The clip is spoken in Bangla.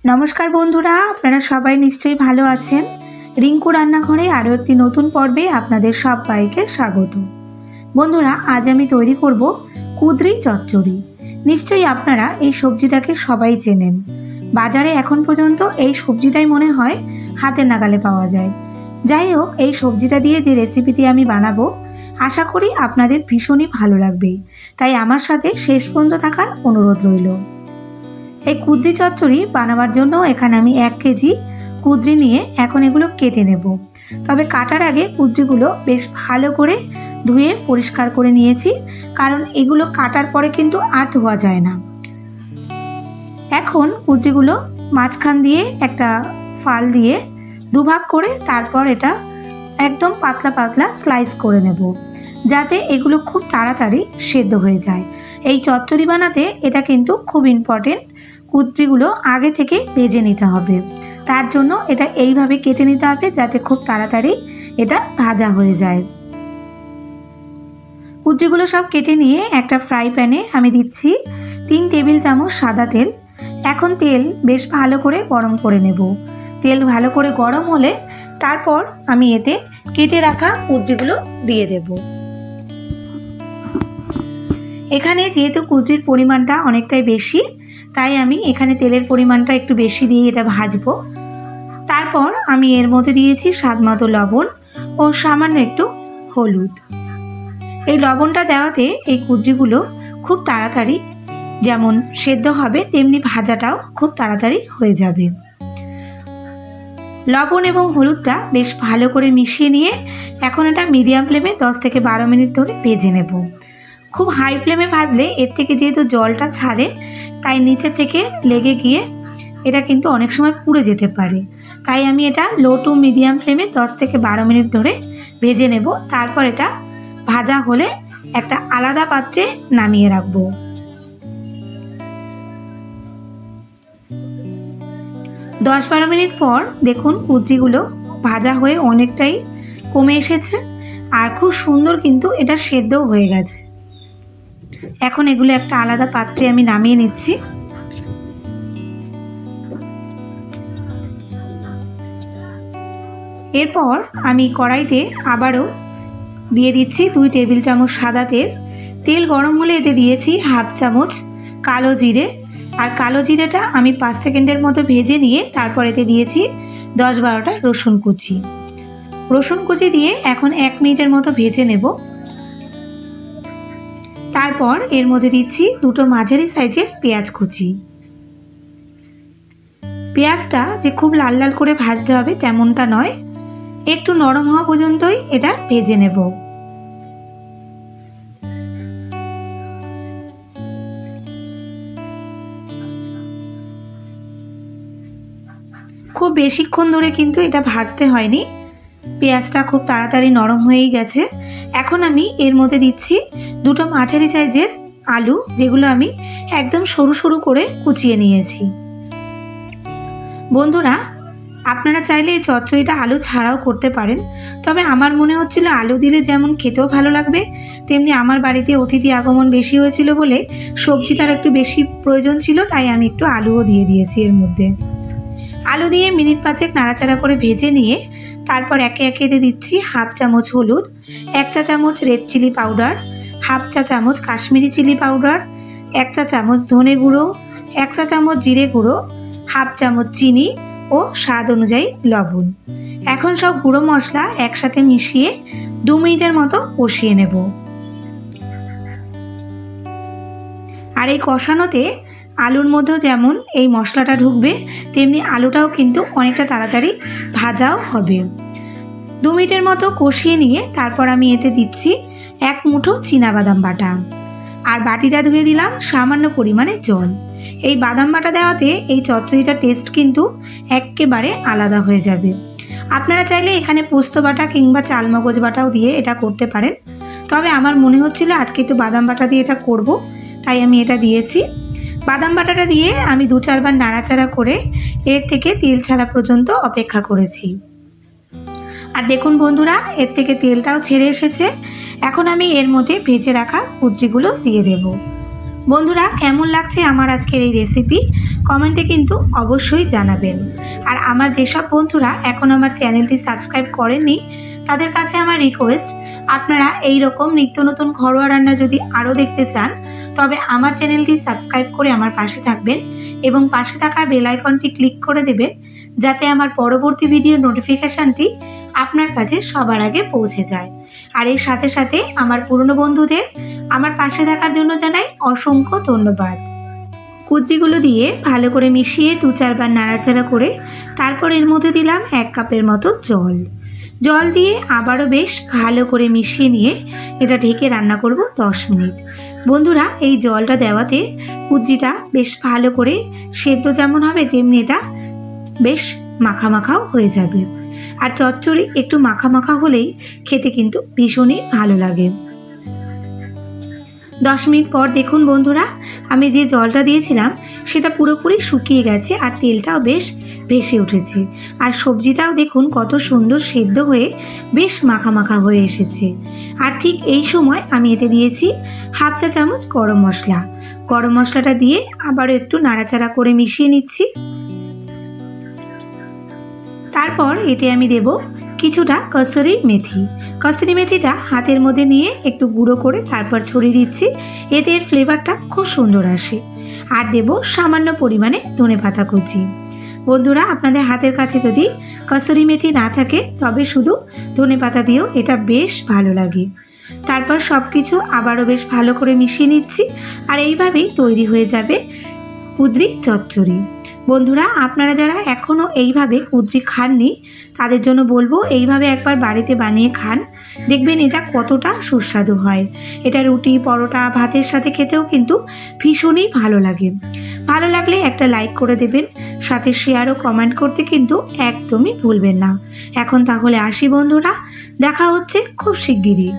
नमस्कार बंधुरा आपनारा सबाई निश्चयई भालो आछेन। रिंकू रान्नाघरे आरो एकटी नतून पर्वे आपनादेर सबाइके स्वागत। बंधुरा आज आमी तैरी करब कुद्री चच्चड़ी। निश्चयई आपनारा एई सब्जीटाके सबाई चेनेन। बाजारे एखन पर्यन्त एई सब्जीटाई मने हय हातेर नागाले पाওয়া যায়। যাই হোক এই সবজিটা দিয়ে যে রেসিপিটি আমি বানাবো আশা করি আপনাদের ভীষণই ভালো লাগবে, তাই আমার সাথে শেষ পর্যন্ত থাকার অনুরোধ রইল। এই কুদ্রি চচ্চড়ি বানাবার জন্য এখানে আমি 1 কেজি কুদ্রি নিয়ে এখন এগুলো কেটে নেব। তবে কাটার আগে কুদ্রিগুলো বেশ ভালো করে ধুয়ে পরিষ্কার করে নিয়েছি, কারণ এগুলো কাটার পরে কিন্তু আর ধোয়া যায় না। এখন কুদ্রিগুলো মাঝখান দিয়ে একটা ফাল দিয়ে দুভাগ করে তারপর এটা একদম পাতলা পাতলা স্লাইস করে নেব, যাতে এগুলো খুব তাড়াতাড়ি সেদ্ধ হয়ে যায়। এই চচ্চড়ি বানাতে এটা কিন্তু খুব ইম্পর্টেন্ট। কুদ্রিগুলো আগে থেকে ভেজে নিতে হবে, তার জন্য এটা এইভাবে কেটে নিতে হবে যাতে খুব তাড়াতাড়ি এটা ভাজা হয়ে যায়। কুদ্রিগুলো সব কেটে নিয়ে একটা ফ্রাই প্যানে আমি দিচ্ছি 3 টেবিল চামচ সাদা তেল। এখন তেল বেশ ভালো করে গরম করে নেব। তেল ভালো করে গরম হলে তারপর আমি এতে কেটে রাখা কুদ্রিগুলো দিয়ে দেব। এখানে যেহেতু কুদ্রির পরিমাণটা অনেকটাই বেশি, তাই আমি এখানে তেলের পরিমাণটা একটু বেশি দিয়ে এটা ভাজবো। তারপর আমি এর মধ্যে দিয়েছি স্বাদমতো লবণ ও সামান্য একটু হলুদ। এই লবণটা দেওয়াতে এই কুদ্রিগুলো খুব তাড়াতাড়ি যেমন সেদ্ধ হবে তেমনি ভাজাটাও খুব তাড়াতাড়ি হয়ে যাবে। লবণ এবং হলুদটা বেশ ভালো করে মিশিয়ে নিয়ে এখন এটা মিডিয়াম ফ্লেমে 10 থেকে 12 মিনিট ধরে ভেজে নেব। খুব হাই ফ্লেমে ভাজলে এর থেকে যেহেতু জলটা ছাড়ে, তাই নিচে থেকে লেগে গিয়ে এটা কিন্তু অনেক সময় পুড়ে যেতে পারে। তাই আমি এটা লো টু মিডিয়াম ফ্লেমে 10 থেকে 12 মিনিট ধরে ভেজে নেব। তারপর এটা ভাজা হলে একটা আলাদা পাত্রে নামিয়ে রাখবো। দশ 12 মিনিট পর দেখুন কুদ্রিগুলো ভাজা হয়ে অনেকটাই কমে এসেছে আর খুব সুন্দর কিন্তু এটা সেদ্ধও হয়ে গেছে। এখন এগুলো একটা আলাদা পাত্রে আমি নামিয়ে নিচ্ছি। এরপর আমি কড়াইতে আবারও দিয়ে দিচ্ছি 2 টেবিল চামচ সাদা তেল। তেল গরম হলে এতে দিয়েছি হাফ চামচ কালো জিরে, আর কালো জিরেটা আমি 5 সেকেন্ডের মতো ভেজে নিয়ে তারপর এতে দিয়েছি 10-12টা রসুন কুচি। রসুন কুচি দিয়ে এখন 1 মিনিটের মতো ভেজে নেব। তারপর এর মধ্যে দিচ্ছি 2টো মাঝারি সাইজের পেঁয়াজ কুচি। পেঁয়াজটা যে খুব লাল লাল করে ভাজতে হবে তেমনটা নয়, একটু নরম হওয়া পর্যন্তই এটা ভেজে নেব। খুব বেশিক্ষণ ধরে কিন্তু এটা ভাজতে হয়নি, পেঁয়াজটা খুব তাড়াতাড়ি নরম হয়েই গেছে। এখন আমি এর মধ্যে দিচ্ছি 2টো মাঝারি সাইজের আলু, যেগুলো আমি একদম সরু সরু করে কুচিয়ে নিয়েছি। বন্ধুরা আপনারা চাইলে এই চচ্চড়িটা আলু ছাড়াও করতে পারেন, তবে আমার মনে হচ্ছিল আলু দিলে যেমন খেতেও ভালো লাগবে, তেমনি আমার বাড়িতে অতিথি আগমন বেশি হয়েছিল বলে সবজিটার একটু বেশি প্রয়োজন ছিল, তাই আমি একটু আলুও দিয়ে দিয়েছি এর মধ্যে। আলু দিয়ে মিনিট 5 নাড়াচাড়া করে ভেজে নিয়ে তারপর একে একে দিচ্ছি হাফ চামচ হলুদ, 1 চা চামচ রেড চিলি পাউডার, হাফ চা চামচ কাশ্মীরি চিলি পাউডার, 1 চা চামচ ধনে গুঁড়ো, 1 চা চামচ জিরে গুঁড়ো, হাফ চামচ চিনি ও স্বাদ অনুযায়ী লবণ। এখন সব গুঁড়ো মশলা একসাথে মিশিয়ে 2 মিনিটের মতো কষিয়ে নেব। আর এই কষানোতে আলুর মধ্যেও যেমন এই মশলাটা ঢুকবে, তেমনি আলুটাও কিন্তু অনেকটা তাড়াতাড়ি ভাজাও হবে। 2 মিনিটের মতো কষিয়ে নিয়ে তারপর আমি এতে দিচ্ছি 1 মুঠো চীনাবাদাম বাটা, আর বাটিটা ধুয়ে দিলাম সামান্য পরিমাণে জল। এই বাদাম বাটা দেওয়াতে এই চচ্চড়িটার টেস্ট কিন্তু একেবারে আলাদা হয়ে যাবে। আপনারা চাইলে এখানে পোস্ত বাটা কিংবা চালমগজ বাটাও দিয়ে এটা করতে পারেন, তবে আমার মনে হচ্ছিল আজকে একটু বাদাম বাটা দিয়ে এটা করব, তাই আমি এটা দিয়েছি। বাদাম বাটাটা দিয়ে আমি 2-4 বার নাড়াচাড়া করে এর থেকে তেল ছাড়া পর্যন্ত অপেক্ষা করেছি। আর দেখুন বন্ধুরা এর থেকে তেলটাও ছেড়ে এসেছে। এখন আমি এর মধ্যে ভেজে রাখা কুদ্রিগুলো দিয়ে দেব। বন্ধুরা, কেমন লাগছে আমার আজকের এই রেসিপি কমেন্টে কিন্তু অবশ্যই জানাবেন। আর আমার যেসব বন্ধুরা এখন আমার চ্যানেলটি সাবস্ক্রাইব করেননি তাদের কাছে আমার রিকোয়েস্ট, আপনারা এই রকম নিত্য নতুন ঘরোয়া রান্না যদি আরও দেখতে চান তবে আমার চ্যানেলটি সাবস্ক্রাইব করে আমার পাশে থাকবেন এবং পাশে থাকা বেল আইকনটি ক্লিক করে দেবেন যাতে আমার পরবর্তী ভিডিওর নোটিফিকেশনটি আপনার কাছে সবার আগে পৌঁছে যায়। আর এর সাথে সাথে আমার পুরনো বন্ধুদের আমার পাশে থাকার জন্য জানাই অসংখ্য ধন্যবাদ। কুদরিগুলো দিয়ে ভালো করে মিশিয়ে 2-4 বার নাড়াচাড়া করে তারপর এর মধ্যে দিলাম 1 কাপের মতো জল দিয়ে আবারও বেশ ভালো করে মিশিয়ে নিয়ে এটা ঢেকে রান্না করব 10 মিনিট। বন্ধুরা, এই জলটা দেওয়াতে কুদরিটা বেশ ভালো করে সেদ্ধ যেমন হবে তেমনি এটা বেশ মাখা মাখাও হয়ে যাবে। আর চচ্চড়ি একটু মাখা মাখা হলেই খেতে কিন্তু ভীষণই ভালো লাগে। 10 মিনিট পর দেখুন বন্ধুরা, আমি যে জলটা দিয়েছিলাম সেটা পুরোপুরি শুকিয়ে গেছে আর তেলটাও বেশ ভেসে উঠেছে। আর সবজিটাও দেখুন কত সুন্দর সেদ্ধ হয়ে বেশ মাখা মাখা হয়ে এসেছে। আর ঠিক এই সময় আমি এতে দিয়েছি 1/2 চা চামচ গরম মশলা। গরম মশলাটা দিয়ে আবারও একটু নাড়াচাড়া করে মিশিয়ে নিচ্ছি। তারপর এতে আমি দেব কিছুটা কসুরি মেথি। কসুরি মেথিটা হাতের মধ্যে নিয়ে একটু গুঁড়ো করে তারপর ছড়িয়ে দিচ্ছি, এতে এর ফ্লেভারটা খুব সুন্দর আসে। আর দেব সামান্য পরিমাণে ধনেপাতা কুচি। বন্ধুরা, আপনাদের হাতের কাছে যদি কসুরি মেথি না থাকে তবে শুধু ধনেপাতা দিয়েও এটা বেশ ভালো লাগে। তারপর সব কিছু আবারও বেশ ভালো করে মিশিয়ে নিচ্ছি আর এইভাবেই তৈরি হয়ে যাবে কুদরি চচ্চড়ি। বন্ধুরা, আপনারা যারা এখনও এইভাবে কুদরি খাননি তাদের জন্য বলবো এইভাবে একবার বাড়িতে বানিয়ে খান, দেখবেন এটা কতটা সুস্বাদু হয়। এটা রুটি, পরোটা, ভাতের সাথে খেতেও কিন্তু ভীষণই ভালো লাগে। ভালো লাগলে একটা লাইক করে দেবেন, সাথে শেয়ার ও কমেন্ট করতে কিন্তু একদমই ভুলবেন না। এখন তাহলে আসি বন্ধুরা, দেখা হচ্ছে খুব শিগগিরই।